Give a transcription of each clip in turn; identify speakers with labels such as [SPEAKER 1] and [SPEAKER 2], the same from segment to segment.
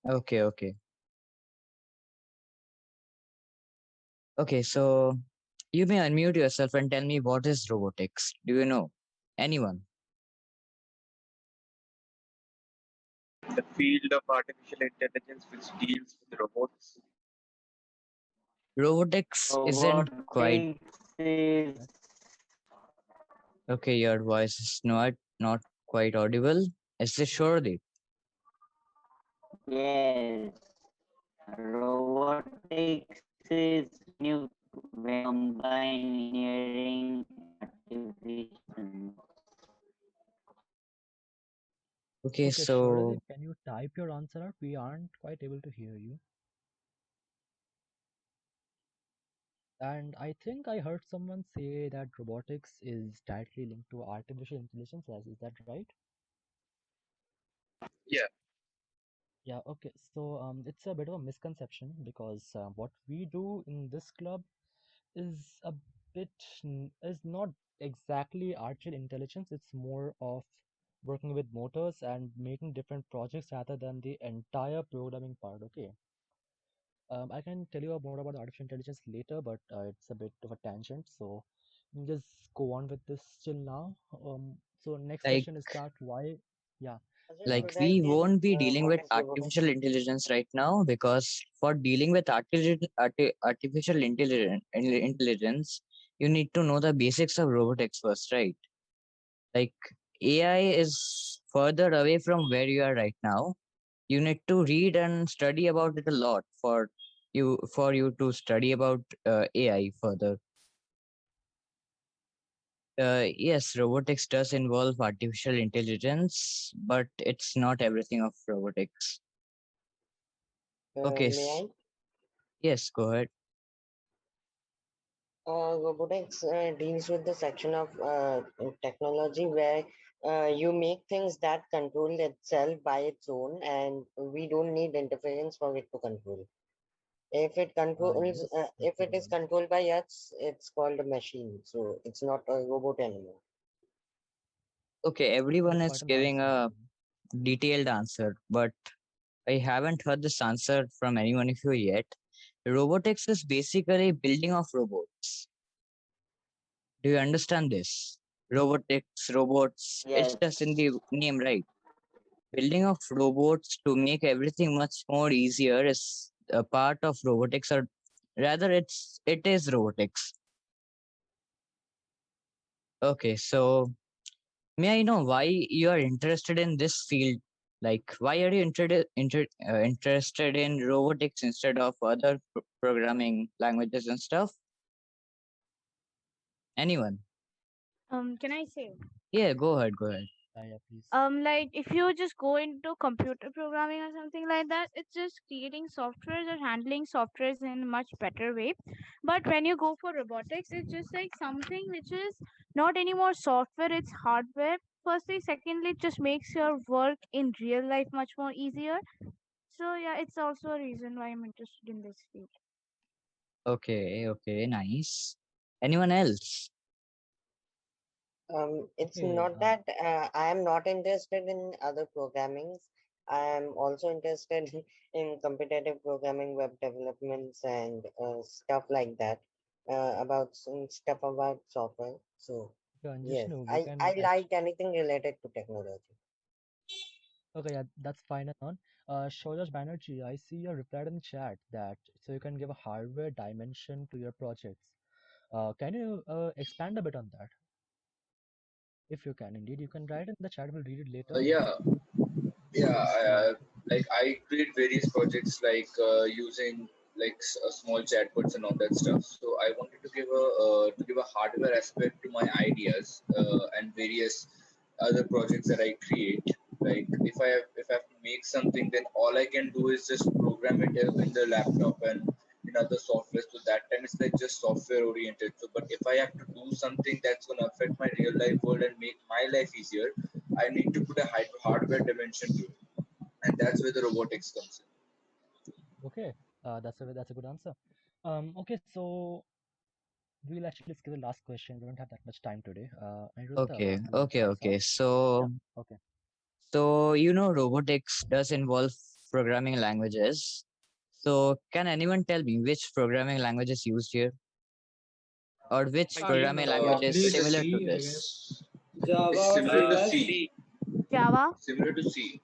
[SPEAKER 1] Okay, okay. Okay, so you may unmute yourself and tell me what is robotics. Do you know? Anyone?
[SPEAKER 2] The field of artificial intelligence which deals with robots.
[SPEAKER 1] Robotics isn't quite
[SPEAKER 3] Robotics is
[SPEAKER 1] okay. Your voice is not quite audible. Is this surely?
[SPEAKER 3] yes. Robotics is new when combine engineering artificial.
[SPEAKER 1] Okay,
[SPEAKER 4] Okay,
[SPEAKER 1] so
[SPEAKER 4] Shuradeep, can you type your answer out? We aren't quite able to hear you. And I think I heard someone say that robotics is tightly linked to artificial intelligence. Is that right?
[SPEAKER 2] Yeah.
[SPEAKER 4] Yeah, okay. So it's a bit of a misconception because what we do in this club is a bit is not exactly artificial intelligence. It's more of working with motors and making different projects rather than the entire programming part. Okay. I can tell you more about artificial intelligence later, but it's a bit of a tangent. So we just go on with this till now. So next
[SPEAKER 1] like
[SPEAKER 4] question is that why? Yeah.
[SPEAKER 1] like
[SPEAKER 4] Uh,
[SPEAKER 1] we
[SPEAKER 3] Student is
[SPEAKER 1] won't be dealing
[SPEAKER 3] what
[SPEAKER 1] with
[SPEAKER 3] is
[SPEAKER 1] artificial
[SPEAKER 3] robotics?
[SPEAKER 1] intelligence right now because for dealing with artificial intelligence, you need to know the basics of robotics first, right? Like AI is further away from where you are right now. You need to read and study about it a lot for you to study about AI further. Yes, robotics does involve artificial intelligence, but it's not everything of robotics. Okay,
[SPEAKER 5] May I?
[SPEAKER 1] yes, go ahead.
[SPEAKER 5] Robotics deals with the section of technology where you make things that control itself by its own, and we don't need interference for it to control.
[SPEAKER 4] yes, that's
[SPEAKER 5] If
[SPEAKER 4] a
[SPEAKER 5] it
[SPEAKER 4] good
[SPEAKER 5] is
[SPEAKER 4] one.
[SPEAKER 5] controlled by us, it's called a machine. So it's not a robot anymore.
[SPEAKER 1] Okay, everyone
[SPEAKER 4] That's
[SPEAKER 1] is
[SPEAKER 4] quite an
[SPEAKER 1] giving
[SPEAKER 4] answer,
[SPEAKER 1] a
[SPEAKER 4] actually.
[SPEAKER 1] detailed answer, but I haven't heard this answer from anyone of you yet. Robotics is basically building of robots. Do you understand this? Robotics, robots, it's
[SPEAKER 3] Yes.
[SPEAKER 1] just in the name, right? Building of robots to make everything much more easier is a part of robotics, or rather it is robotics. Okay, so may I know why you are interested in this field? Like, why are you interested in robotics instead of other programming languages and stuff? Anyone?
[SPEAKER 6] Can I say?
[SPEAKER 1] Yeah, go ahead, go ahead.
[SPEAKER 4] Yeah, please.
[SPEAKER 6] Like if you just go into computer programming or something like that, it's just creating softwares or handling softwares in a much better way. But when you go for robotics, it's just like something which is not anymore software, it's hardware. Firstly, secondly, it just makes your work in real life much more easier. So yeah, it's also a reason why I'm interested in this field.
[SPEAKER 1] Okay, okay, nice. Anyone else?
[SPEAKER 5] It's
[SPEAKER 4] Okay,
[SPEAKER 5] not that I am not interested in other programmings. I am also interested in competitive programming, web developments, and stuff like that. About some stuff about software. So yes,
[SPEAKER 4] Vishnu, we
[SPEAKER 5] I
[SPEAKER 4] can actually.
[SPEAKER 5] like anything related to technology.
[SPEAKER 4] Okay, yeah, that's fine and on. Shojas Banerjee, I see you replied in the chat that so you can give a hardware dimension to your projects. Can you expand a bit on that? If you can, indeed, you can write it in the chat. We'll read it later.
[SPEAKER 2] Yeah, yeah.
[SPEAKER 4] Yeah.
[SPEAKER 2] Like I create various projects like using like small chatbots and all that stuff. So I wanted to give a hardware aspect to my ideas and various other projects that I create. Like if I have to make something, then all I can do is just program it in the laptop and in other software. So that time it's like just software oriented. So but if I have to do something that's gonna affect my real life world and make my life easier, I need to put a hardware dimension to it, and that's where the robotics comes in.
[SPEAKER 4] Okay. That's a good answer. Okay, so we'll actually skip the last question. We don't have that much time today. Aniruddha,
[SPEAKER 1] Okay,
[SPEAKER 4] would you like to
[SPEAKER 1] okay,
[SPEAKER 4] answer?
[SPEAKER 1] okay.
[SPEAKER 4] Yeah.
[SPEAKER 1] So,
[SPEAKER 4] Okay.
[SPEAKER 1] so robotics does involve programming languages. So, can anyone tell me which programming language is used here? Or which
[SPEAKER 6] Sorry.
[SPEAKER 1] programming language is
[SPEAKER 7] Probably
[SPEAKER 1] similar to
[SPEAKER 7] C, I
[SPEAKER 1] this?
[SPEAKER 7] guess.
[SPEAKER 2] It's
[SPEAKER 8] Java or
[SPEAKER 2] similar
[SPEAKER 8] C++?
[SPEAKER 2] to C.
[SPEAKER 6] Java.
[SPEAKER 2] Similar to C.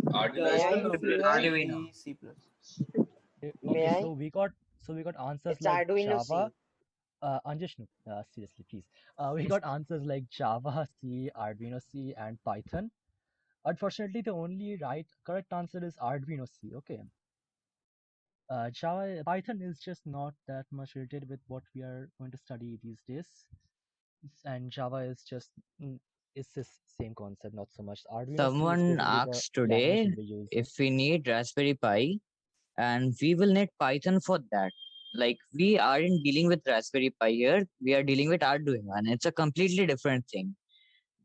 [SPEAKER 2] Arduino is
[SPEAKER 5] May
[SPEAKER 8] Java
[SPEAKER 2] also
[SPEAKER 5] I?
[SPEAKER 8] or
[SPEAKER 2] similar
[SPEAKER 8] C++?
[SPEAKER 2] to C.
[SPEAKER 1] Arduino.
[SPEAKER 8] C++.
[SPEAKER 5] May
[SPEAKER 4] Okay,
[SPEAKER 5] I?
[SPEAKER 4] so we got answers
[SPEAKER 5] It's
[SPEAKER 4] like
[SPEAKER 5] Arduino
[SPEAKER 4] Java.
[SPEAKER 5] C.
[SPEAKER 4] Anjashnu, seriously, please. We got answers like Java, C, Arduino C, and Python. Unfortunately, the only correct answer is Arduino C. Okay. Python is just not that much related with what we are going to study these days, and Java is just it's the same concept, not so much. Arduino C is
[SPEAKER 1] Someone
[SPEAKER 4] basically the
[SPEAKER 1] asked
[SPEAKER 4] language
[SPEAKER 1] today
[SPEAKER 4] we'll be using.
[SPEAKER 1] if we need Raspberry Pi, and we will need Python for that. Like, we aren't dealing with Raspberry Pi here, we are dealing with Arduino, and it's a completely different thing.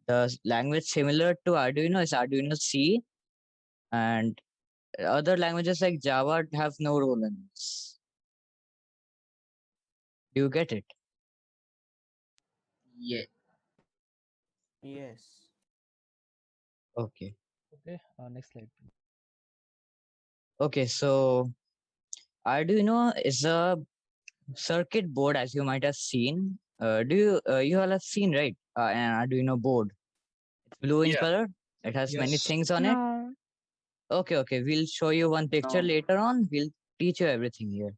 [SPEAKER 1] The language similar to Arduino is Arduino C, and other languages like Java have no role in this. Do you get it?
[SPEAKER 2] Yeah.
[SPEAKER 8] Yes.
[SPEAKER 1] Okay.
[SPEAKER 4] Okay, next slide, please.
[SPEAKER 1] Okay, so Arduino is a circuit board, as you might have seen. You all have seen, right? An Arduino board. It's blue in
[SPEAKER 2] Yeah.
[SPEAKER 1] color. It has many
[SPEAKER 7] Yes.
[SPEAKER 1] things on it.
[SPEAKER 6] No.
[SPEAKER 1] Okay. We'll show you one picture
[SPEAKER 2] No.
[SPEAKER 1] later on. We'll teach you everything here.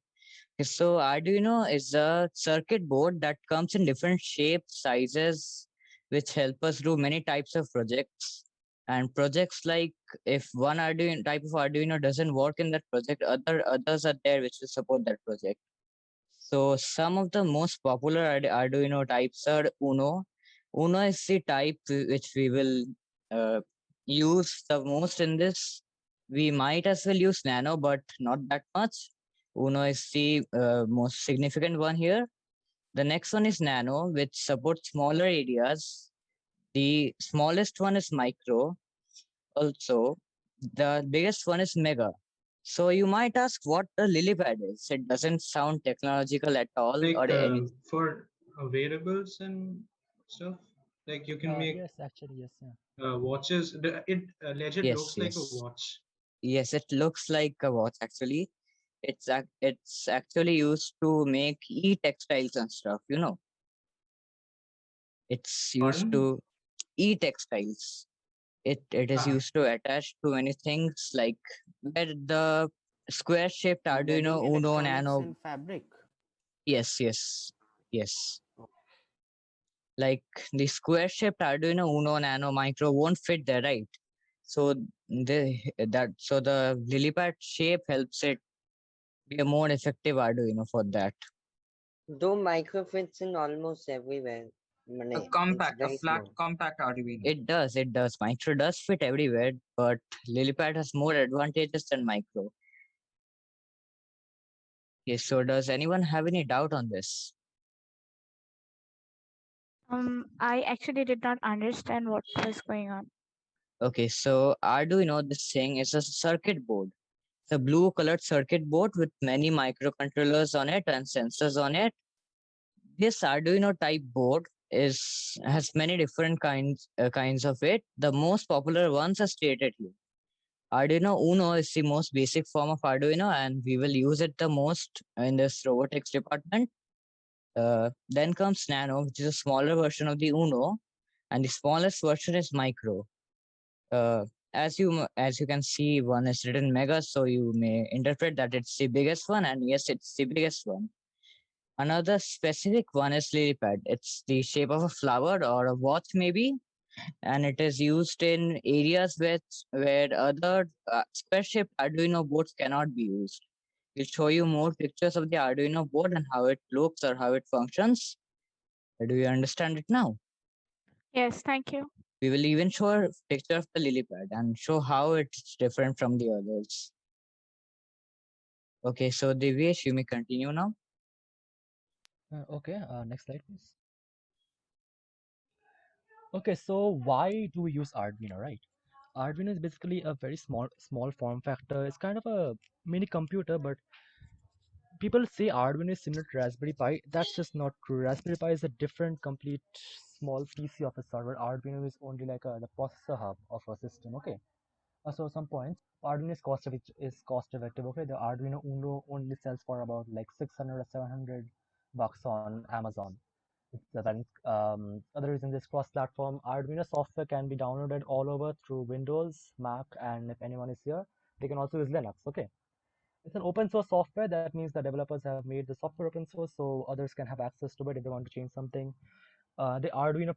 [SPEAKER 1] Okay, so Arduino is a circuit board that comes in different shapes, sizes, which help us do many types of projects. And projects like, if one Arduino type of Arduino doesn't work in that project, others are there which will support that project. So some of the most popular Arduino types are Uno. Uno is the type which we will uh, use the most in this. We might as well use Nano, but not that much. Uno is the most significant one here. The next one is Nano, which supports smaller areas. The smallest one is Micro. Also, the biggest one is Mega. So you might ask what a lily pad is. It doesn't sound technological at all or
[SPEAKER 7] Like
[SPEAKER 1] any.
[SPEAKER 7] for variables and stuff, like you can make
[SPEAKER 4] Yes, actually, yes, yeah.
[SPEAKER 7] watches. It legit
[SPEAKER 1] Yes,
[SPEAKER 7] looks like a
[SPEAKER 1] yes,
[SPEAKER 7] watch.
[SPEAKER 1] yes. It looks like a watch actually. It's actually used to make e-textiles and stuff. It's used
[SPEAKER 7] Pardon?
[SPEAKER 1] to e-textiles. It is
[SPEAKER 7] Ah,
[SPEAKER 1] used to attach to many things like where the square-shaped Arduino
[SPEAKER 8] Embedding
[SPEAKER 1] Uno
[SPEAKER 8] electronics
[SPEAKER 1] Nano.
[SPEAKER 8] in fabric.
[SPEAKER 1] Yes. Like the square-shaped Arduino Uno Nano Micro won't fit there, right? So the LilyPad shape helps it be a more effective Arduino for that.
[SPEAKER 5] Though micro fits in almost everywhere. It's
[SPEAKER 9] A
[SPEAKER 5] very
[SPEAKER 9] flat,
[SPEAKER 5] small.
[SPEAKER 9] compact Arduino.
[SPEAKER 1] It does. Micro does fit everywhere, but LilyPad has more advantages than Micro. Okay, so does anyone have any doubt on this?
[SPEAKER 6] I actually did not understand what was going on.
[SPEAKER 1] Okay, so Arduino, this thing is a circuit board. It's a blue colored circuit board with many microcontrollers on it and sensors on it. This Arduino type board has many different kinds of it. The most popular ones are stated here. Arduino Uno is the most basic form of Arduino, and we will use it the most in this robotics department. Then comes Nano, which is a smaller version of the Uno, and the smallest version is Micro. Uh, as you can see, one is written Mega, so you may interpret that it's the biggest one, and yes, it's the biggest one. Another specific one is LilyPad. It's the shape of a flower or a watch, maybe, and it is used in areas where other square-shaped Arduino boards cannot be used. We'll show you more pictures of the Arduino board and how it looks or how it functions. Do you understand it now?
[SPEAKER 6] Yes, thank you.
[SPEAKER 1] We will even show a picture of the LilyPad and show how it's different from the others. Okay, so Divyesh, you may continue now.
[SPEAKER 4] Okay, next slide, please. Okay, so why do we use Arduino, right? Arduino is basically a very small form factor. It's kind of a mini computer, but people say Arduino is similar to Raspberry Pi. That's just not true. Raspberry Pi is a different, complete small PC of a server. Arduino is only like the processor hub of a system. Okay, So some points. Arduino is cost effective. Okay, the Arduino Uno only sells for about like 600 or 700 bucks on Amazon. It's other reason this cross-platform Arduino software can be downloaded all over through Windows, Mac, and if anyone is here, they can also use Linux. Okay, it's an open source software. That means the developers have made the software open source, so others can have access to it if they want to change something. The Arduino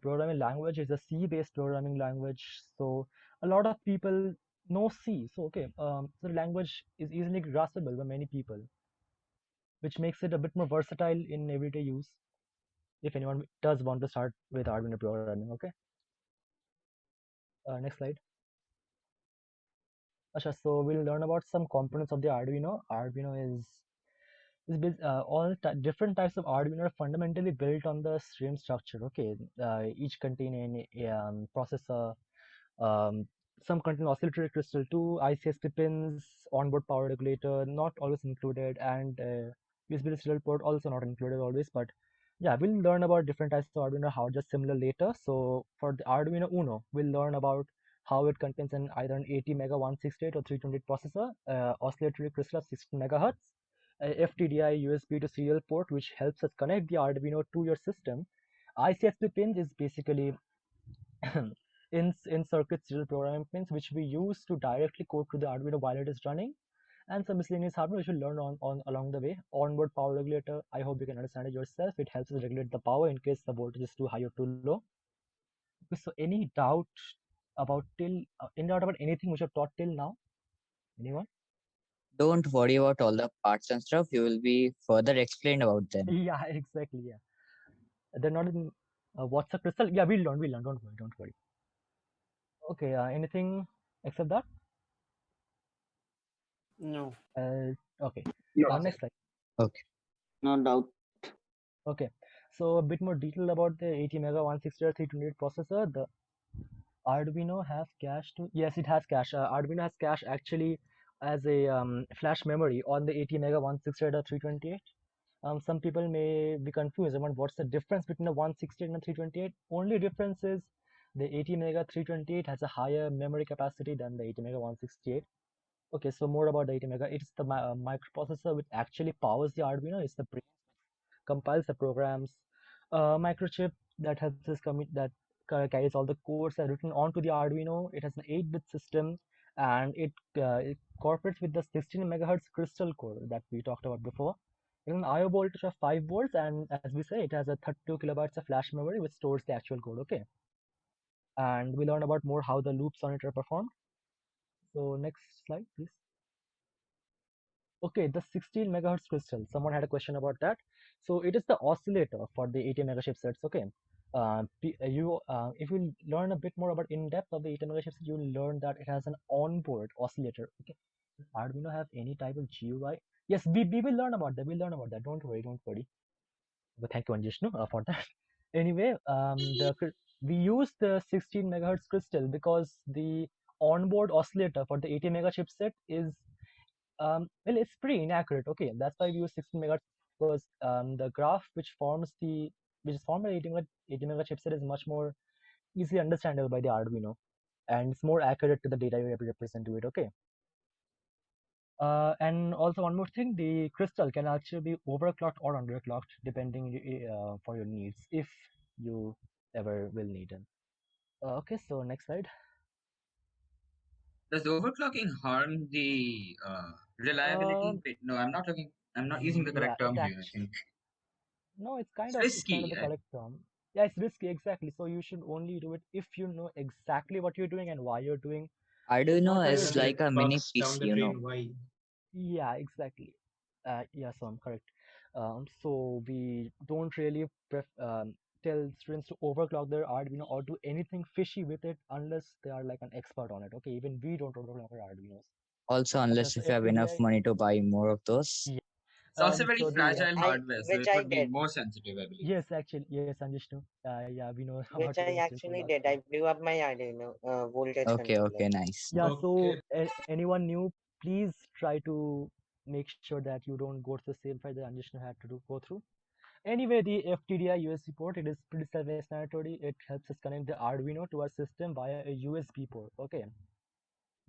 [SPEAKER 4] programming language is a C-based programming language, so a lot of people know C. So okay, so the language is easily graspable by many people, which makes it a bit more versatile in everyday use. If anyone does want to start with Arduino programming, okay. Next slide. Asha, so we'll learn about some components of the Arduino. Arduino all different types of Arduino are fundamentally built on the same structure. Okay, each contain processor, um, some contain oscillatory crystal too, ICSP pins, onboard power regulator, not always included, and USB serial port also not included always. But yeah, we'll learn about different types of Arduino, how just similar later. So for the Arduino Uno, we'll learn about how it contains either an 80 mega 168 or 328 processor, oscillatory crystal of 16 megahertz, FTDI USB to serial port, which helps us connect the Arduino to your system. ICSP pins is basically in circuit serial programming pins, which we use to directly code to the Arduino while it is running, and some miscellaneous hardware which you'll learn on along the way. Onboard power regulator, I hope you can understand it yourself. It helps us regulate the power in case the voltage is too high or too low. So any doubt about anything which I've taught till now? Anyone?
[SPEAKER 1] Don't worry about all the parts and stuff. You will be further explained about them.
[SPEAKER 4] Yeah, exactly. Yeah, they're not in what's a crystal. Yeah, we'll learn. We'll learn. Don't worry. Don't worry. Okay. Anything except that?
[SPEAKER 5] No.
[SPEAKER 4] Okay.
[SPEAKER 2] No,
[SPEAKER 4] Next slide.
[SPEAKER 1] Okay.
[SPEAKER 3] No doubt.
[SPEAKER 4] Okay, so a bit more detail about the 80 mega 160 or 328 processor. The Arduino has cache to yes, it has cache. Arduino has cache actually as a flash memory on the 80 mega 168 or 328. Some people may be confused about what's the difference between the 168 and the 328. Only difference is the 80 mega 328 has a higher memory capacity than the 80 mega 168. Okay, so more about the 80 mega. It's the microprocessor which actually powers the Arduino. It's the brain compiles the programs, microchip that helps us commit that carries all the codes that are written onto the Arduino. It has an 8-bit system, and it cooperates with the 16 megahertz crystal core that we talked about before. It has an IO voltage of 5 volts, and as we say, it has a 32 kilobytes of flash memory which stores the actual code. Okay, and we learn about more how the loops on it are performed. So next slide, please. Okay, the 16 megahertz crystal. Someone had a question about that. So it is the oscillator for the 80 mega chipsets. Okay. If you learn a bit more about in depth of the 80 mega chipset, you will learn that it has an onboard oscillator. Okay. Does Arduino have any type of GUI? Yes, we will learn about that. We'll learn about that. Don't worry, don't worry. But thank you, Anjishnu, for that. Anyway, we use the 16 megahertz crystal because the onboard oscillator for the 80 mega chipset is well, it's pretty inaccurate. Okay, that's why we use 16 megahertz because the graph which is formed by 80 mega chipset is much more easily understandable by the Arduino, and it's more accurate to the data you represent to it. Okay. And also one more thing, the crystal can actually be overclocked or underclocked depending for your needs if you ever will need them. Okay, so next slide.
[SPEAKER 8] Does overclocking harm the reliability?
[SPEAKER 4] Um,
[SPEAKER 8] Wait, no, I'm not looking. I'm not using the
[SPEAKER 4] yeah,
[SPEAKER 8] correct term here. I think
[SPEAKER 4] no,
[SPEAKER 8] it's
[SPEAKER 4] it's kind of
[SPEAKER 8] risky.
[SPEAKER 4] the correct term. Yeah, it's risky, exactly. So you should only do it if you know exactly what you're doing and why you're doing. It's
[SPEAKER 1] Arduino
[SPEAKER 4] not really
[SPEAKER 1] is
[SPEAKER 7] And
[SPEAKER 4] risky.
[SPEAKER 1] like
[SPEAKER 7] it
[SPEAKER 1] a mini
[SPEAKER 7] bugs down
[SPEAKER 1] PC,
[SPEAKER 7] the drain. Why?
[SPEAKER 4] Yeah, exactly. Yeah, so I'm correct. So we don't really tell students to overclock their Arduino or do anything fishy with it unless they are like an expert on it. Okay, even we don't overclock our Arduinos.
[SPEAKER 1] also,
[SPEAKER 4] Okay,
[SPEAKER 1] unless
[SPEAKER 4] so
[SPEAKER 1] if you have enough
[SPEAKER 4] FTDI.
[SPEAKER 1] money to buy more of those.
[SPEAKER 4] Yeah.
[SPEAKER 8] It's also very
[SPEAKER 4] So the
[SPEAKER 8] fragile
[SPEAKER 5] I
[SPEAKER 8] hardware, so
[SPEAKER 5] which
[SPEAKER 8] it
[SPEAKER 5] I
[SPEAKER 8] would be
[SPEAKER 5] did,
[SPEAKER 8] more sensitive, I believe.
[SPEAKER 4] yes, actually, yes, Anjishnu. Yeah, we know about
[SPEAKER 5] which
[SPEAKER 4] your
[SPEAKER 5] I
[SPEAKER 4] instance
[SPEAKER 5] actually
[SPEAKER 4] about
[SPEAKER 5] did.
[SPEAKER 4] that.
[SPEAKER 5] I blew up my Arduino voltage
[SPEAKER 1] Okay,
[SPEAKER 5] controller.
[SPEAKER 1] okay, nice.
[SPEAKER 4] Yeah, so
[SPEAKER 7] Okay.
[SPEAKER 4] anyone new, please try to make sure that you don't go through the same fight that Anjishnu had to go through. Anyway, the FTDI USB port, it is pretty self-explanatory. It helps us connect the Arduino to our system via a USB port. Okay.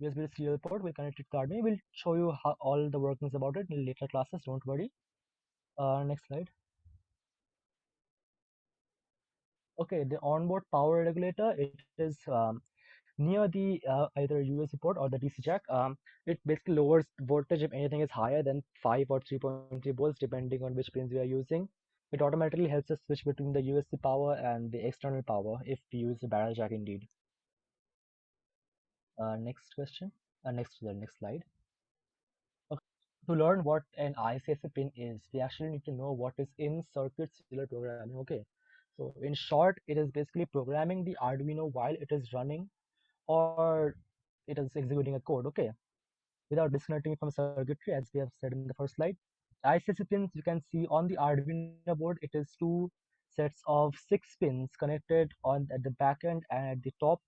[SPEAKER 4] USB serial port. We'll connect it to Arduino. We'll show you how all the workings about it in later classes. Don't worry. Next slide. Okay, the onboard power regulator. It is near the either USB port or the DC jack. It basically lowers voltage if anything is higher than 5 or 3.3 volts, depending on which pins we are using. It automatically helps us switch between the USB power and the external power if we use the barrel jack indeed. Next question. Next slide. Okay. To learn what an ICSA pin is, we actually need to know what is in circuit serial programming. Okay. So in short, it is basically programming the Arduino while it is running or it is executing a code, okay, without disconnecting from circuitry, as we have said in the first slide. ICC pins you can see on the Arduino board, it is two sets of 6 pins connected on at the back end and at the top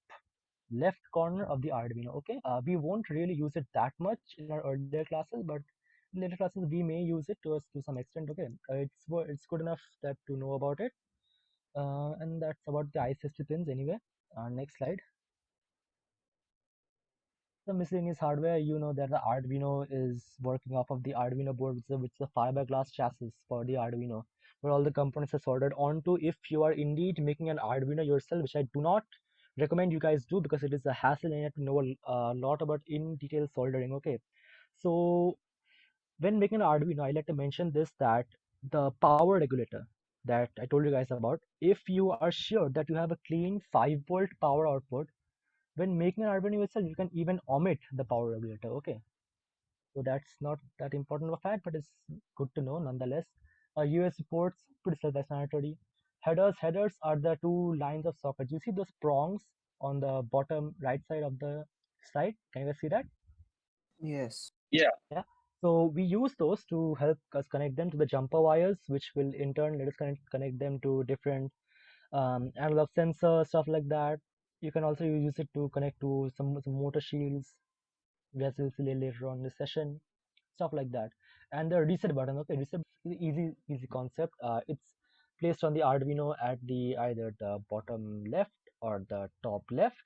[SPEAKER 4] left corner of the Arduino, okay. We won't really use it that much in our earlier classes, but in later classes we may use it to some extent, okay. It's good enough that to know about it. And that's about the ICSP pins anyway. Next slide. The miscellaneous hardware, you know that the Arduino is working off of the Arduino board, which is a fiberglass chassis for the Arduino, where all the components are soldered onto. If you are indeed making an Arduino yourself, which I do not recommend you guys do because it is a hassle and you have to know a lot about in detail soldering. Okay, so when making an Arduino, I like to mention this, that the power regulator that I told you guys about, if you are sure that you have a clean 5-volt power output, when making an Arduino yourself, you can even omit the power regulator. Okay, so that's not that important of a fact, but it's good to know nonetheless. USB ports, pretty self-explanatory. Headers are the two lines of sockets. You see those prongs on the bottom right side of the slide? Can you guys see that?
[SPEAKER 9] Yes.
[SPEAKER 2] Yeah.
[SPEAKER 4] Yeah. So we use those to help us connect them to the jumper wires, which will in turn let us connect them to different analog sensors, stuff like that. You can also use it to connect to some motor shields, as we'll see later on in the session, stuff like that. And the reset button, okay, reset is easy concept. It's placed on the Arduino at the either the bottom left or the top left.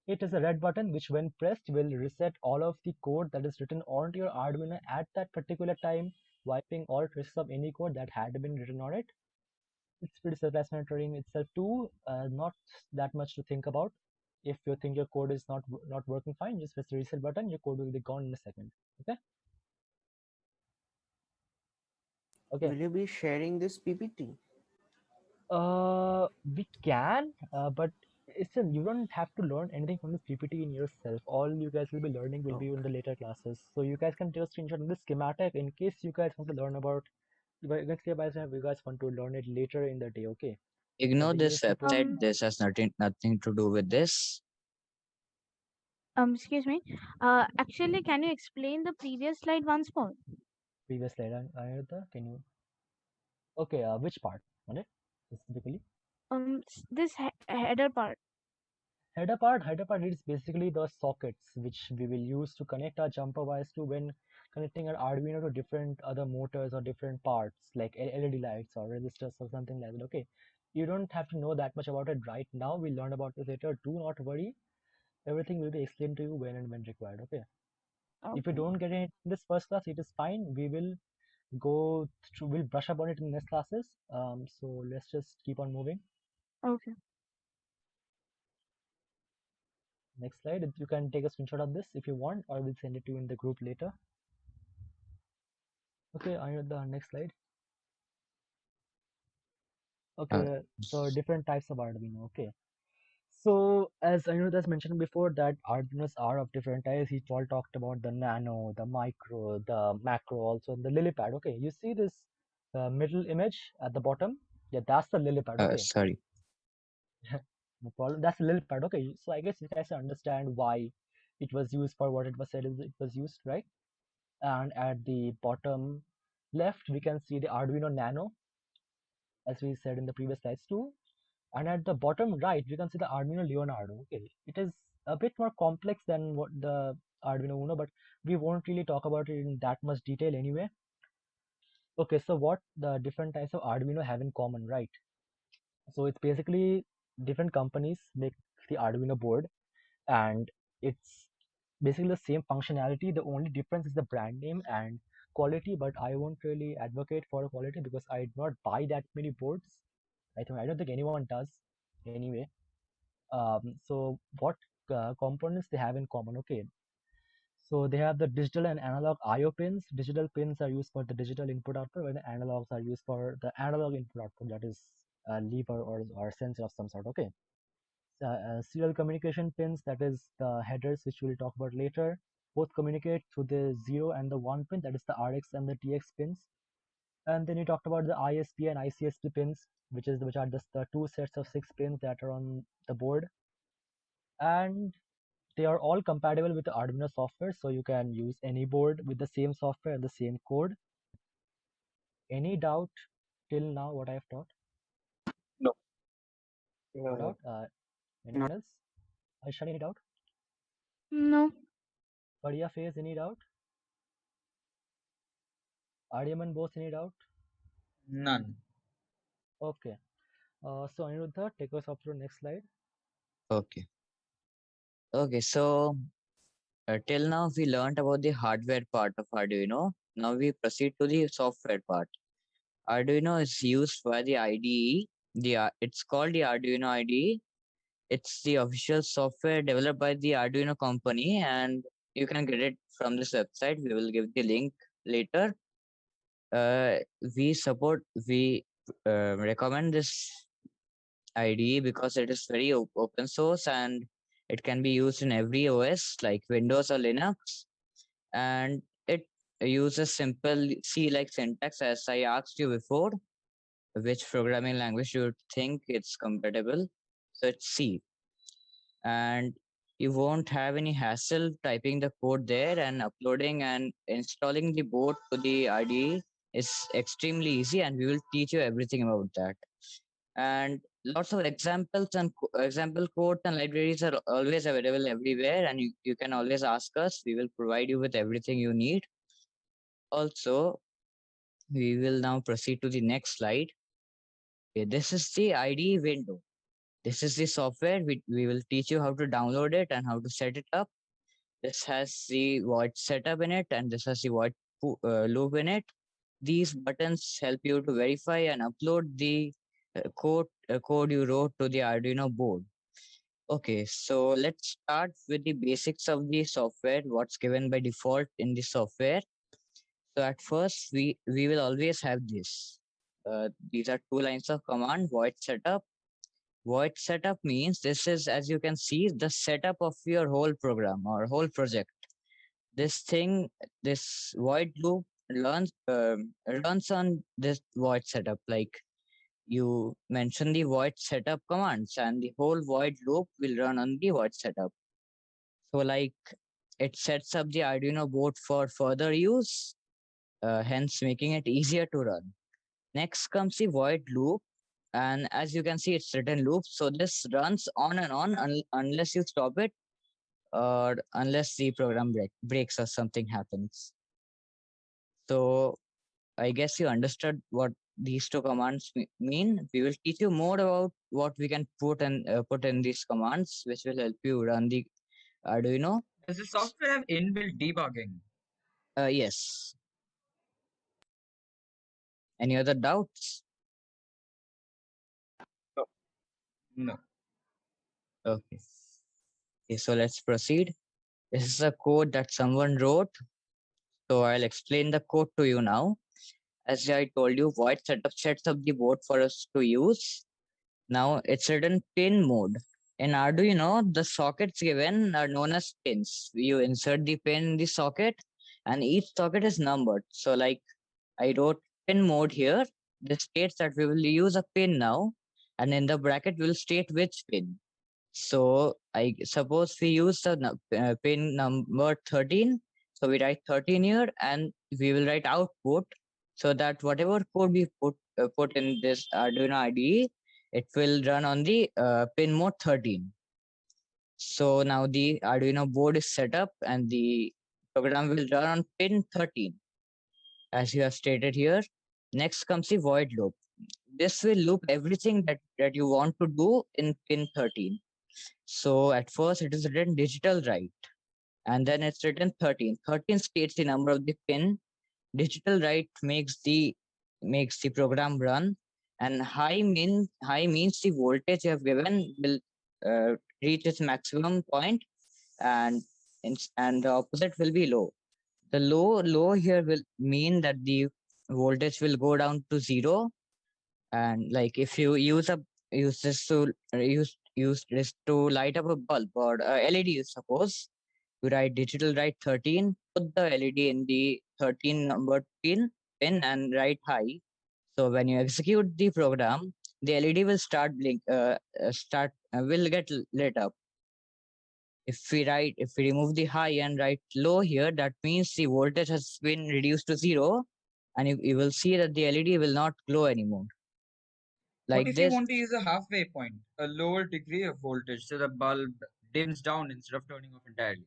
[SPEAKER 4] It is a red button which when pressed will reset all of the code that is written onto your Arduino at that particular time, wiping all traces of any code that had been written on it. It's pretty self-explanatory in itself too, not that much to think about. If you think your code is not working fine, just press the reset button, your code will be gone in a second. Okay. Okay.
[SPEAKER 9] Will you be sharing this PPT?
[SPEAKER 4] We can, but you don't have to learn anything from this PPT in yourself. All you guys will be learning will be in the later classes. So you guys can take a screenshot of this schematic in case you guys want to learn about. You guys want to learn it later in the day. Okay.
[SPEAKER 1] Ignore
[SPEAKER 4] the
[SPEAKER 1] this
[SPEAKER 4] USB port.
[SPEAKER 1] website. This has nothing to do with this.
[SPEAKER 6] Excuse me. Actually, can you explain the previous slide once more?
[SPEAKER 4] Previous slide, Ayurveda, can you? Okay, which part on it specifically?
[SPEAKER 6] This header part.
[SPEAKER 4] Header part is basically the sockets which we will use to connect our jumper wires to when connecting our Arduino to different other motors or different parts like LED lights or resistors or something like that. Okay, you don't have to know that much about it right now. We'll learn about this later. Do not worry. Everything will be explained to you when and when required. Okay. If you
[SPEAKER 6] Okay.
[SPEAKER 4] don't get it in this first class, it is fine. We will go through, we'll brush up on it in next classes. So let's just keep on moving.
[SPEAKER 6] Okay.
[SPEAKER 4] Next slide. You can take a screenshot of this if you want, or we'll send it to you in the group later. Okay, on the next slide. Okay, so different types of Arduino. Okay, so as Anirudh has mentioned before, that Arduinos are of different types. He all talked about the nano, the micro, the macro, also and the lily pad. Okay, you see this middle image at the bottom? Yeah, that's the lily pad. Okay.
[SPEAKER 1] Sorry.
[SPEAKER 4] No problem. That's a lily pad. Okay, so I guess you guys understand why it was used for what it was said it was used, right? And at the bottom left, we can see the Arduino Nano, as we said in the previous slides too. And at the bottom right, we can see the Arduino Leonardo. Okay, it is a bit more complex than what the Arduino Uno, but we won't really talk about it in that much detail anyway. Okay, so what the different types of Arduino have in common, right? So it's basically different companies make the Arduino board, and it's basically the same functionality. The only difference is the brand name and quality, but I won't really advocate for quality because I did not buy that many boards. I don't think anyone does anyway. So what components they have in common? Okay, so they have the digital and analog I/O pins. Digital pins are used for the digital input output, while the analogs are used for the analog input output, that is a lever or sensor of some sort. Okay. Serial communication pins, that is the headers, which we'll talk about later, both communicate through the 0 and the 1 pin, that is the RX and the TX pins. And then you talked about the ISP and ICSP pins, which are just the two sets of 6 pins that are on the board. And they are all compatible with the Arduino software, so you can use any board with the same software and the same code. Any doubt till now what I've taught?
[SPEAKER 2] No.
[SPEAKER 4] No doubt? Anyone else? Aishani, any doubt?
[SPEAKER 6] No.
[SPEAKER 4] Padilla Face, any doubt? Aryaman Bose, any doubt?
[SPEAKER 8] None.
[SPEAKER 4] Okay. So Aniruddha, take us up to the next slide.
[SPEAKER 1] Okay. Okay, so till now we learned about the hardware part of Arduino. Now we proceed to the software part. Arduino is used by the IDE. It's called the Arduino IDE. It's the official software developed by the Arduino company, and you can get it from this website. We will give the link later. We recommend this IDE because it is very open source and it can be used in every OS like Windows or Linux, and it uses simple C-like syntax. As I asked you before, which programming language you think it's compatible, so it's C. And you won't have any hassle typing the code there, and uploading and installing the board to the IDE is extremely easy, and we will teach you everything about that. And lots of examples and example codes and libraries are always available everywhere, and you can always ask us. We will provide you with everything you need. Also, we will now proceed to the next slide. Okay, this is the IDE window. This is the software. We will teach you how to download it and how to set it up. This has the void setup in it, and this has the void loop in it. These buttons help you to verify and upload the code you wrote to the Arduino board. Okay, so let's start with the basics of the software, what's given by default in the software. So at first, we will always have this. These are two lines of command, void setup. Void setup means this is, as you can see, the setup of your whole program or whole project. This void loop runs on this void setup. Like you mention the void setup commands, and the whole void loop will run on the void setup. So like it sets up the Arduino board for further use, hence making it easier to run. Next comes the void loop, and as you can see, it's written loop. So this runs on and on unless you stop it, or unless the program breaks or something happens. So I guess you understood what these two commands mean. We will teach you more about what we can put in these commands, which will help you run the Arduino.
[SPEAKER 8] Does the software have inbuilt debugging?
[SPEAKER 1] Yes. Any other doubts?
[SPEAKER 8] No.
[SPEAKER 1] Okay. Okay, so let's proceed. This is a code that someone wrote. So I'll explain the code to you now. As I told you, void setup sets up the board for us to use. Now it's written pin mode. In Arduino, the sockets given are known as pins. You insert the pin in the socket, and each socket is numbered. So like I wrote pin mode here. This states that we will use a pin now, and in the bracket we'll state which pin. So I suppose we use the pin number 13. So we write 13 here, and we will write output, so that whatever code we put in this Arduino IDE, it will run on the pin mode 13. So now the Arduino board is set up, and the program will run on pin 13, as you have stated here. Next comes the void loop. This will loop everything that you want to do in pin 13. So at first it is written digital write. and then it's written 13. 13 states the number of the pin. Digital write makes the program run, and high means the voltage you have given will reach its maximum point, and and the opposite will be low. The low here will mean that the voltage will go down to zero, and like if you use this to use this to light up a bulb or a LED, suppose you write digital write 13, put the LED in the 13 numbered pin and write high. So when you execute the program, the LED will will get lit up. If we remove the high and write low here, that means the voltage has been reduced to zero, and you will see that the LED will not glow anymore.
[SPEAKER 8] What
[SPEAKER 1] Like
[SPEAKER 8] if you
[SPEAKER 1] this,
[SPEAKER 8] want to use a halfway point, a lower degree of voltage, so the bulb dims down instead of turning off entirely?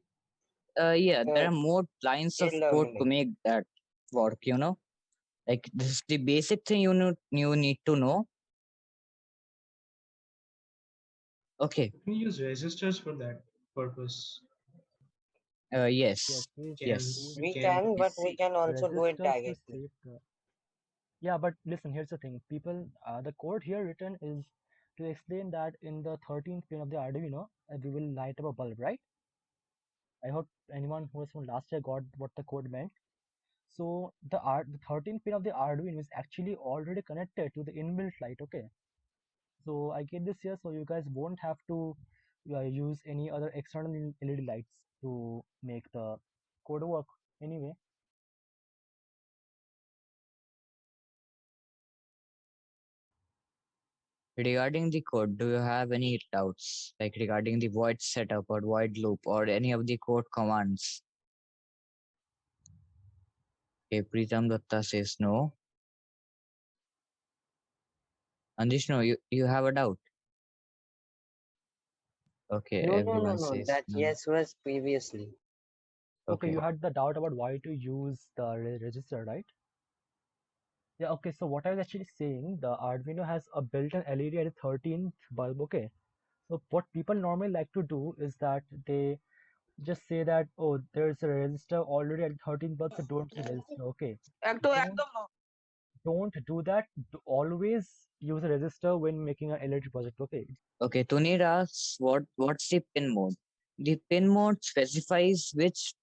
[SPEAKER 1] yeah, there
[SPEAKER 5] Uh,
[SPEAKER 1] are more lines of
[SPEAKER 5] Still
[SPEAKER 1] code to
[SPEAKER 5] learning.
[SPEAKER 1] make that work. Like this is the basic thing you need to know. Okay.
[SPEAKER 7] You can use resistors for that purpose.
[SPEAKER 1] Yes.
[SPEAKER 4] Yes, we
[SPEAKER 7] Can
[SPEAKER 4] we
[SPEAKER 1] Yes.
[SPEAKER 7] we
[SPEAKER 5] We
[SPEAKER 7] can
[SPEAKER 5] can, but we
[SPEAKER 4] use
[SPEAKER 5] can also do it
[SPEAKER 4] resistors to
[SPEAKER 5] directly.
[SPEAKER 4] save the. Yeah, but listen, here's the thing. People, the code here written is to explain that in the 13th pin of the Arduino, we will light up a bulb, right? I hope anyone who was from last year got what the code meant. So the 13th pin of the Arduino is actually already connected to the inbuilt light. Okay, so I get this here, so you guys won't have to use any other external LED lights to make the code work. Anyway,
[SPEAKER 1] Regarding the code, do you have any doubts, like regarding the void setup or void loop or any of the code commands? Okay, Pritam Datta says no. Andishno, you have a doubt. Okay, everyone
[SPEAKER 5] No.
[SPEAKER 1] says
[SPEAKER 5] That
[SPEAKER 1] no.
[SPEAKER 5] yes was previously.
[SPEAKER 4] okay, you
[SPEAKER 1] Okay.
[SPEAKER 4] had the doubt about why to use the register, right? Yeah, okay, so what I was actually saying, the Arduino has a built-in LED at the 13th bulb, okay? So what people normally like to do is that they just say that, oh, there's a resistor already at the 13th bulb, so don't use a resistor, okay? Don't don't do that. Always use a resistor when making an LED project, okay?
[SPEAKER 1] Okay, Tunir asks what's the pin mode? The pin mode specifies which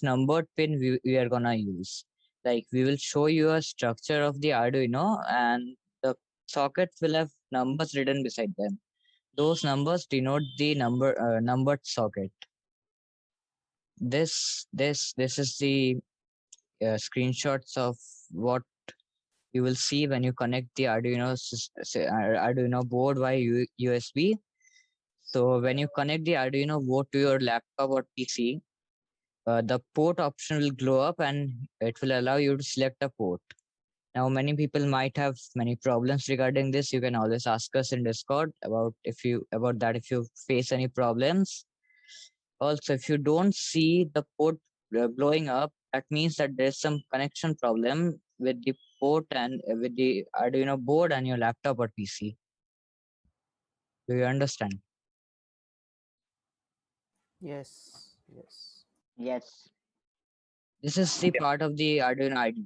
[SPEAKER 1] numbered pin we are gonna use. Like we will show you a structure of the Arduino, and the sockets will have numbers written beside them. Those numbers denote the numbered socket. This is the screenshots of what you will see when you connect the Arduino board via USB. So when you connect the Arduino board to your laptop or PC, the port option will glow up and it will allow you to select a port. Now, many people might have many problems regarding this. You can always ask us in Discord about that if you face any problems. Also, if you don't see the port blowing up, that means that there's some connection problem with the port and with the Arduino board and your laptop or PC. Do you understand?
[SPEAKER 9] Yes. Yes.
[SPEAKER 3] Yes.
[SPEAKER 1] This is the part of the Arduino IDE.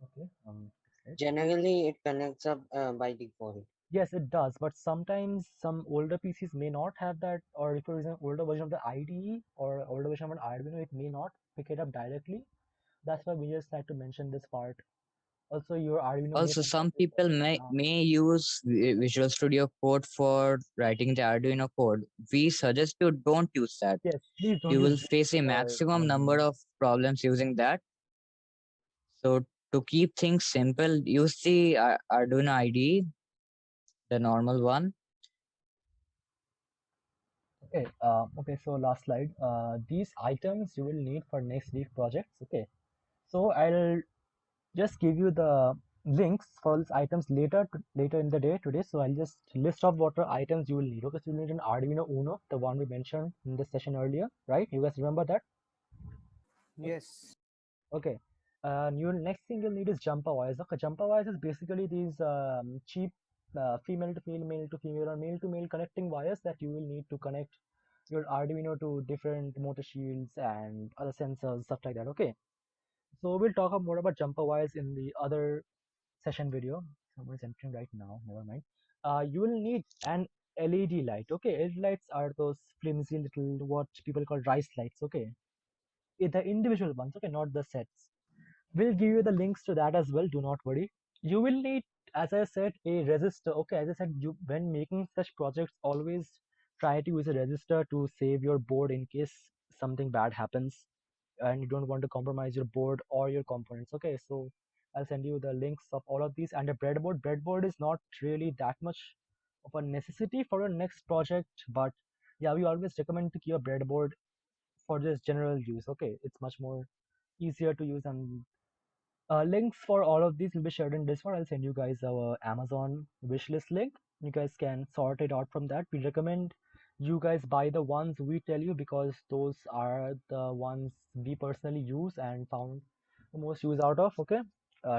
[SPEAKER 4] Okay, next slide.
[SPEAKER 5] Generally, it connects up by default.
[SPEAKER 4] Yes, it does, but sometimes some older PCs may not have that, or if it is an older version of the IDE or older version of an Arduino, it may not pick it up directly. That's why we just like to mention this part. Also, your Arduino may
[SPEAKER 1] Also,
[SPEAKER 4] support
[SPEAKER 1] some
[SPEAKER 4] this
[SPEAKER 1] people
[SPEAKER 4] now.
[SPEAKER 1] may use Visual Studio Code for writing the Arduino code. We suggest you don't use that.
[SPEAKER 4] Yes, please don't
[SPEAKER 1] You
[SPEAKER 4] use
[SPEAKER 1] will
[SPEAKER 4] Vim
[SPEAKER 1] face a
[SPEAKER 4] for
[SPEAKER 1] maximum number
[SPEAKER 4] Arduino.
[SPEAKER 1] of problems using that. So to keep things simple, use the Arduino IDE, the normal one.
[SPEAKER 4] Okay, okay, so last slide. These items you will need for next week projects. Okay, so I'll just give you the links for these items later in the day today. So I'll just list off what are items you will need. Okay, so you need an Arduino Uno, the one we mentioned in this session earlier, right? You guys remember that?
[SPEAKER 9] Yes.
[SPEAKER 4] Okay. You next thing you'll need is jumper wires. Okay, jumper wires is basically these cheap female to female, male to female, or male to male connecting wires that you will need to connect your Arduino to different motor shields and other sensors, stuff like that. Okay. So we'll talk more about jumper wires in the other session video. Someone is entering right now. Never mind. You will need an LED light. Okay, LED lights are those flimsy little what people call rice lights. Okay, the individual ones. Okay, not the sets. We'll give you the links to that as well. Do not worry. You will need, as I said, a resistor. Okay, as I said, you when making such projects, always try to use a resistor to save your board in case something bad happens and you don't want to compromise your board or your components. Okay, so I'll send you the links of all of these and a breadboard. Breadboard is not really that much of a necessity for your next project, but yeah, we always recommend to keep a breadboard for just general use. Okay, it's much more easier to use and links for all of these will be shared in Discord. I'll send you guys our Amazon wishlist link. You guys can sort it out from that. We recommend you guys buy the ones we tell you because those are the ones we personally use and found the most use out of. Okay.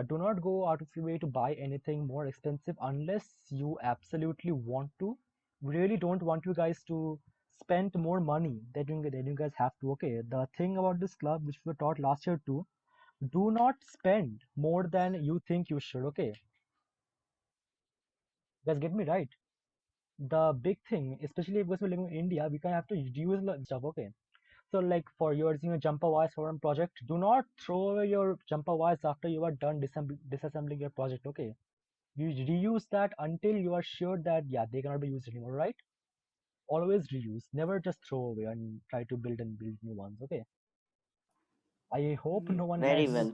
[SPEAKER 4] Do not go out of your way to buy anything more expensive unless you absolutely want to. We really don't want you guys to spend more money than you guys have to. Okay. The thing about this club, which we were taught last year too, do not spend more than you think you should. Okay, guys, get me right. The big thing, especially because we're living in India, we can have to reduce the stuff. Okay, so like for using a jumper wires for one project, do not throw away your jumper wires after you are done disassembling your project. Okay, you reuse that until you are sure that yeah they cannot be used anymore. Right? Always reuse. Never just throw away and try to build new ones. Okay. I hope no one
[SPEAKER 3] Very
[SPEAKER 4] has.
[SPEAKER 3] well.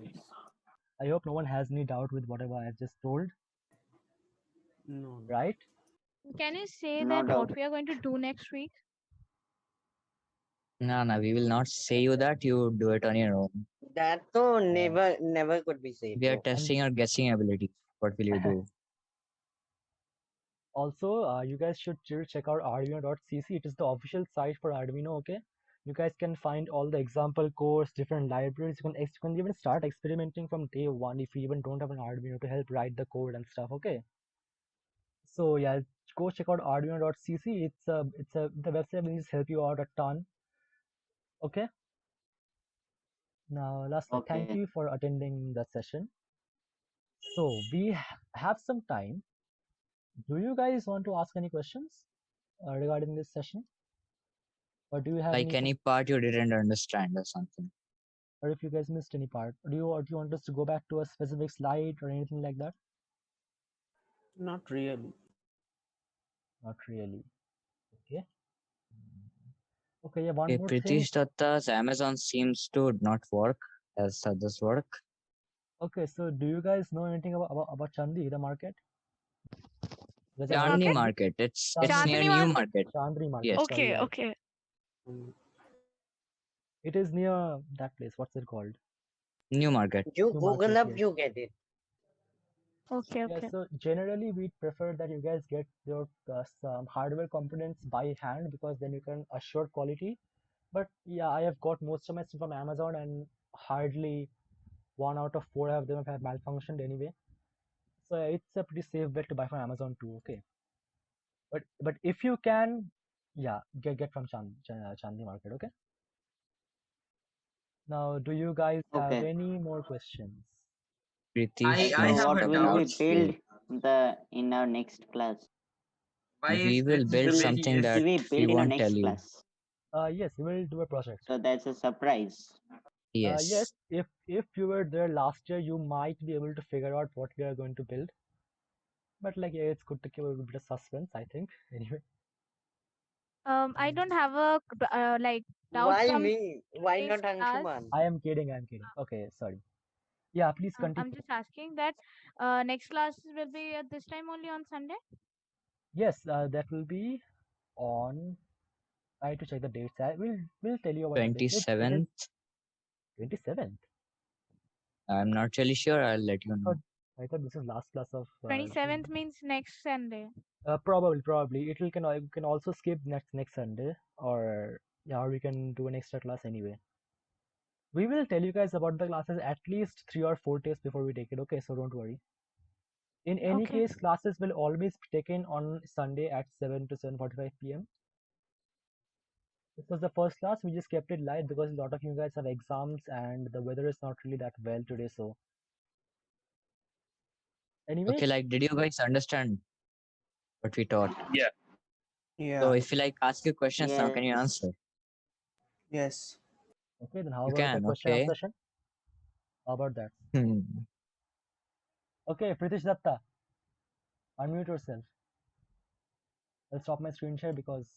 [SPEAKER 4] I hope no one has any doubt with whatever I have just told.
[SPEAKER 9] No, no.
[SPEAKER 4] Right?
[SPEAKER 6] Can you say
[SPEAKER 3] No
[SPEAKER 6] that
[SPEAKER 3] doubt.
[SPEAKER 6] what we are going to do next week?
[SPEAKER 1] No, we will not say you that. You do it on your own.
[SPEAKER 5] That so never could be said,
[SPEAKER 1] We are
[SPEAKER 5] bro.
[SPEAKER 1] testing your guessing ability. What will you do?
[SPEAKER 4] Also, you guys should check out Arduino.cc. It is the official site for Arduino. Okay, you guys can find all the example codes, different libraries. You can even start experimenting from day one if you even don't have an Arduino to help write the code and stuff. Okay, so yeah, go check out Arduino.cc. It's a the website will just help you out a ton. Okay. Now, lastly, thank
[SPEAKER 3] Okay.
[SPEAKER 4] you for attending the session. So we have some time. Do you guys want to ask any questions regarding this session? Or do you have
[SPEAKER 1] Like any part you didn't understand or something.
[SPEAKER 4] or if you guys missed any part? Or do you want us to go back to a specific slide or anything like that?
[SPEAKER 9] Not really.
[SPEAKER 4] Not really. Okay. Okay, yeah, one
[SPEAKER 1] Okay,
[SPEAKER 4] more thing.
[SPEAKER 1] Pritish Datta's Amazon seems to not work as others work.
[SPEAKER 4] Okay, so do you guys know anything about Chandi, the market? Because
[SPEAKER 1] Chandni
[SPEAKER 6] Market?
[SPEAKER 1] Market. It's near
[SPEAKER 6] Chandni
[SPEAKER 1] New
[SPEAKER 6] Market?
[SPEAKER 1] Market.
[SPEAKER 4] Chandri Market.
[SPEAKER 1] Yes.
[SPEAKER 4] Sorry,
[SPEAKER 6] Okay,
[SPEAKER 4] yeah.
[SPEAKER 6] okay.
[SPEAKER 4] It is near that place. What's it called?
[SPEAKER 1] New Market.
[SPEAKER 5] You
[SPEAKER 4] New
[SPEAKER 5] Google
[SPEAKER 4] Market,
[SPEAKER 5] up,
[SPEAKER 4] yes.
[SPEAKER 5] you get it.
[SPEAKER 6] Okay,
[SPEAKER 4] Yeah,
[SPEAKER 6] okay.
[SPEAKER 4] so generally we prefer that you guys get your some hardware components by hand because then you can assure quality. But yeah, I have got most of my stuff from Amazon and hardly 1 out of 4 of them have malfunctioned anyway. So it's a pretty safe bet to buy from Amazon too. Okay, but if you can, yeah, get from Chandni Market. Okay. Now, do you guys have
[SPEAKER 3] Okay.
[SPEAKER 4] any more questions?
[SPEAKER 1] Pritish
[SPEAKER 3] So
[SPEAKER 8] I
[SPEAKER 1] seems
[SPEAKER 8] have
[SPEAKER 3] what
[SPEAKER 8] a
[SPEAKER 1] to
[SPEAKER 3] will
[SPEAKER 1] have
[SPEAKER 3] we
[SPEAKER 8] doubt.
[SPEAKER 3] build
[SPEAKER 1] failed.
[SPEAKER 3] in our next class?
[SPEAKER 8] Why
[SPEAKER 1] We
[SPEAKER 8] is
[SPEAKER 1] will
[SPEAKER 8] Prithvi
[SPEAKER 1] build
[SPEAKER 3] Will
[SPEAKER 1] something
[SPEAKER 8] very
[SPEAKER 1] that
[SPEAKER 3] we
[SPEAKER 1] we
[SPEAKER 3] build in our
[SPEAKER 1] won't tell
[SPEAKER 3] next
[SPEAKER 1] you.
[SPEAKER 3] class?
[SPEAKER 4] Yes, we will do a project.
[SPEAKER 3] So that's a surprise.
[SPEAKER 4] Yes,
[SPEAKER 1] Yes.
[SPEAKER 4] if you were there last year, you might be able to figure out what we are going to build. But like, yeah, it's good to keep a bit of suspense, I think. Anyway,
[SPEAKER 6] I don't have a like doubt
[SPEAKER 5] Why
[SPEAKER 6] from
[SPEAKER 5] me? Why
[SPEAKER 6] today's
[SPEAKER 5] not
[SPEAKER 6] class.
[SPEAKER 5] Anshuman?
[SPEAKER 4] I am kidding. I'm kidding. Okay, sorry. Yeah, please
[SPEAKER 6] I'm
[SPEAKER 4] continue.
[SPEAKER 6] just asking that next class will be at this time only on Sunday.
[SPEAKER 4] Yes, that will be on. I have to check the dates. We'll tell you about the dates. It is
[SPEAKER 1] 27th.
[SPEAKER 4] 27th.
[SPEAKER 1] I'm not really sure. I'll let you know.
[SPEAKER 4] I thought this is last class of
[SPEAKER 6] 27th means next Sunday.
[SPEAKER 4] probably it will can we can also skip next Sunday or yeah, or we can do an extra class anyway. We will tell you guys about the classes at least 3 or 4 days before we take it. Okay, so don't worry. In any
[SPEAKER 6] Okay.
[SPEAKER 4] case, classes will always be taken on Sunday at 7 to 7:45 p.m. This was the first class. We just kept it light because a lot of you guys have exams and the weather is not really that well today. So, anyways,
[SPEAKER 1] Okay, like, did you guys understand what we taught?
[SPEAKER 2] Yeah.
[SPEAKER 1] So
[SPEAKER 9] Yeah.
[SPEAKER 1] if you like ask your questions now, can you
[SPEAKER 3] Yes.
[SPEAKER 1] answer?
[SPEAKER 9] Yes.
[SPEAKER 4] okay, then how
[SPEAKER 1] You
[SPEAKER 4] about the
[SPEAKER 1] can,
[SPEAKER 4] question
[SPEAKER 1] okay.
[SPEAKER 4] answer session? How about that?
[SPEAKER 1] Hmm.
[SPEAKER 4] Okay, Pritish Datta, unmute yourself. I'll stop my screen share because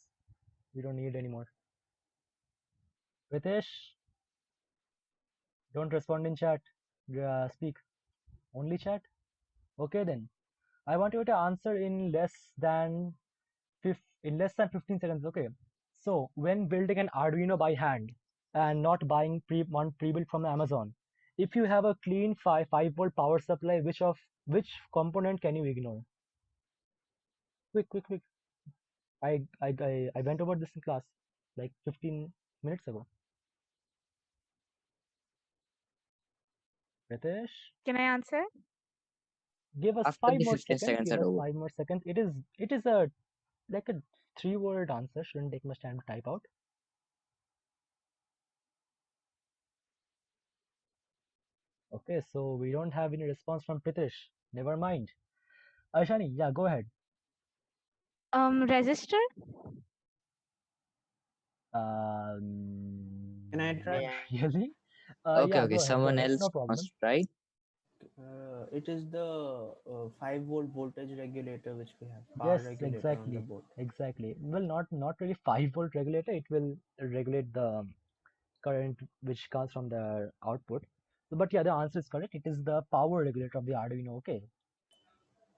[SPEAKER 4] we don't need it anymore. Pritish, don't respond in chat. Speak. Only chat? Okay then. I want you to answer in less than 15 seconds. Okay. So when building an Arduino by hand and not buying one pre-built from Amazon, if you have a clean 5 volt power supply, which component can you ignore? Quick, quick, quick. I went over this in class like 15 minutes ago. Pritesh,
[SPEAKER 6] Can I answer?
[SPEAKER 4] give us
[SPEAKER 1] After
[SPEAKER 4] five
[SPEAKER 1] the
[SPEAKER 4] more
[SPEAKER 1] 15
[SPEAKER 4] seconds.
[SPEAKER 1] seconds
[SPEAKER 4] Give
[SPEAKER 1] are
[SPEAKER 4] us
[SPEAKER 1] over.
[SPEAKER 4] 5 more seconds. It is a like a 3 word answer. Shouldn't take much time to type out. Okay, so we don't have any response from Pritesh. Never mind. Ashani, yeah, go ahead.
[SPEAKER 6] Register.
[SPEAKER 9] Can I try?
[SPEAKER 4] Not really.
[SPEAKER 1] Okay,
[SPEAKER 4] Yeah,
[SPEAKER 1] okay.
[SPEAKER 4] go ahead,
[SPEAKER 1] Someone
[SPEAKER 4] no
[SPEAKER 1] else
[SPEAKER 4] problem.
[SPEAKER 1] must try.
[SPEAKER 9] It is the 5 volt voltage regulator which we have, power
[SPEAKER 4] Yes,
[SPEAKER 9] regulator on the board.
[SPEAKER 4] exactly. Well, not really 5 volt regulator. It will regulate the current which comes from the output. So, but yeah, the answer is correct. It is the power regulator of the Arduino. Okay.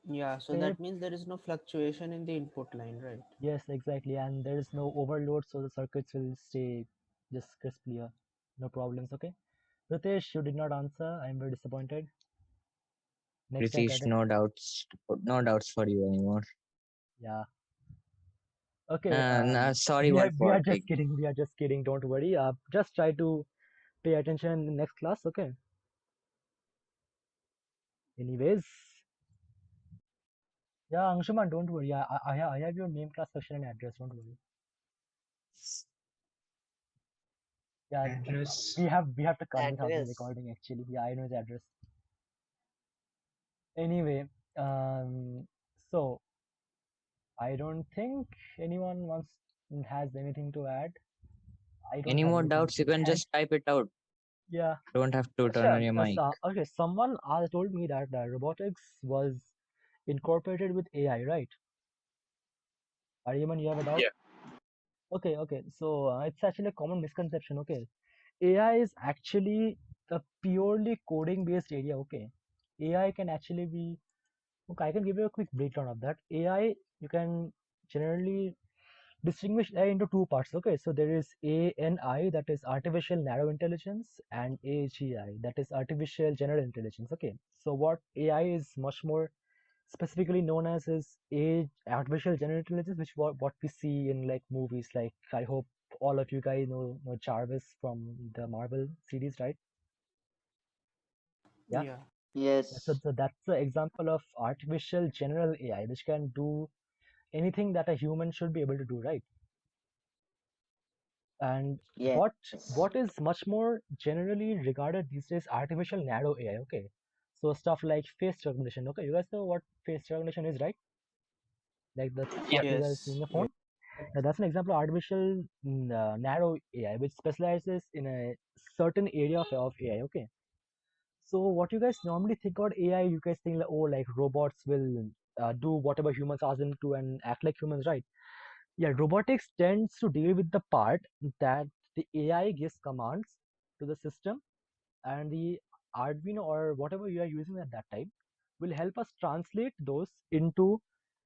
[SPEAKER 9] Yeah, so
[SPEAKER 4] Okay.
[SPEAKER 9] that means there is no fluctuation in the input line, right?
[SPEAKER 4] Yes, exactly. And there is no overload, so the circuits will stay just crisp clear. No problems. Okay. Ritesh, you did not answer. I'm very disappointed. Next time, try
[SPEAKER 1] British,
[SPEAKER 4] to.
[SPEAKER 1] no doubts for you anymore.
[SPEAKER 4] Yeah. Okay.
[SPEAKER 1] Sorry, one
[SPEAKER 4] We are
[SPEAKER 1] for
[SPEAKER 4] just kidding. We are just kidding. Don't worry. Just try to pay attention in the next class. Okay. Anyways. Yeah, Anshuman, don't worry. I have your name, class, section, and address. Don't worry. Yeah,
[SPEAKER 7] Address.
[SPEAKER 4] we have to convert out the
[SPEAKER 5] Address.
[SPEAKER 4] recording actually. Yeah, I know his address. Anyway, so I don't think anyone wants has anything to add. I don't
[SPEAKER 1] any
[SPEAKER 4] have
[SPEAKER 1] more
[SPEAKER 4] anything
[SPEAKER 1] doubts, you
[SPEAKER 4] to
[SPEAKER 1] can
[SPEAKER 4] add.
[SPEAKER 1] just type it out.
[SPEAKER 4] Yeah.
[SPEAKER 1] Don't have to turn on
[SPEAKER 4] Sure.
[SPEAKER 1] your mic.
[SPEAKER 4] Okay, someone told me that robotics was incorporated with AI, right? Ariman, you have a doubt?
[SPEAKER 2] Yeah.
[SPEAKER 4] Okay. So it's actually a common misconception. Okay, AI is actually a purely coding based area. Okay, AI can actually be. Okay, I can give you a quick breakdown of that. AI, you can generally distinguish AI into two parts. Okay, so there is ANI, that is artificial narrow intelligence, and AGI, that is artificial general intelligence. Okay, so what AI is much more specifically known as is artificial general intelligence, which what we see in like movies. Like, I hope all of you guys know Jarvis from the Marvel series, right? Yeah.
[SPEAKER 9] Yeah.
[SPEAKER 3] Yes.
[SPEAKER 4] So that's the example of artificial general AI, which can do anything that a human should be able to do, right? And
[SPEAKER 3] Yes.
[SPEAKER 4] what is much more generally regarded these days, artificial narrow AI. Okay, so stuff like face recognition. Okay, you guys know what face recognition is, right? Like the stuff you guys see in
[SPEAKER 9] Yes.
[SPEAKER 4] your
[SPEAKER 9] Yes.
[SPEAKER 4] phone. Now, that's an example of artificial narrow AI, which specializes in a certain area of AI. Okay, so what you guys normally think about AI, you guys think like, oh, like robots will do whatever humans ask them to and act like humans, right? Yeah, robotics tends to deal with the part that the AI gives commands to the system, and the Arduino or whatever you are using at that time will help us translate those into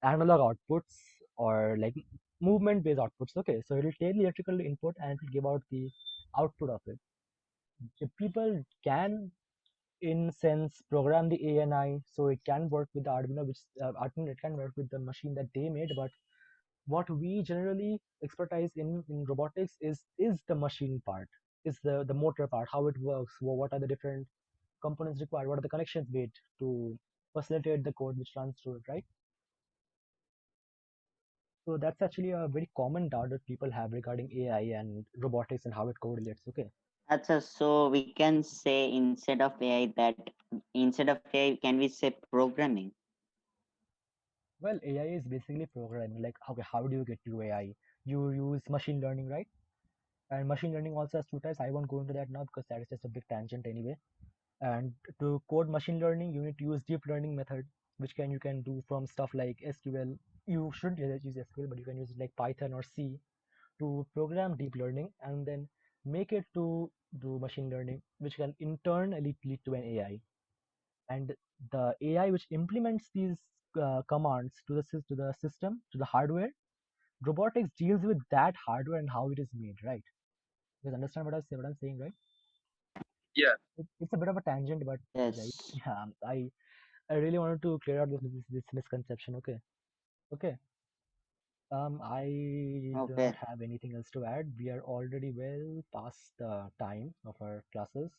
[SPEAKER 4] analog outputs or like movement based outputs. Okay, so it will take the electrical input and it will give out the output of it. So people can, in sense, program the ANI so it can work with the Arduino, which Arduino, it can work with the machine that they made, but what we generally expertise in robotics is the machine part, is the motor part, how it works, what are the different components required, what are the connections made to facilitate the code which runs through it, right? So that's actually a very common doubt that people have regarding AI and robotics and how it correlates. Okay.
[SPEAKER 3] So we can say instead of AI that instead of AI, can we say programming?
[SPEAKER 4] Well, AI is basically programming. Like, okay, how do you get to AI? You use machine learning, right? And machine learning also has two types. I won't go into that now because that is just a big tangent anyway. And to code machine learning, you need to use deep learning method, which you can do from stuff like SQL. You shouldn't use SQL, but you can use like Python or C to program deep learning and then make it to do machine learning, which can in turn lead to an AI. And the AI which implements these commands to the system, to the hardware, robotics deals with that hardware and how it is made, right? You guys understand what I'm saying, right?
[SPEAKER 8] Yeah.
[SPEAKER 4] It's a bit of a tangent, but yeah,
[SPEAKER 3] Yes.
[SPEAKER 4] yeah, I really wanted to clear out this misconception. Okay, okay. I do not
[SPEAKER 3] Okay.
[SPEAKER 4] have anything else to add. We are already well past the time of our classes.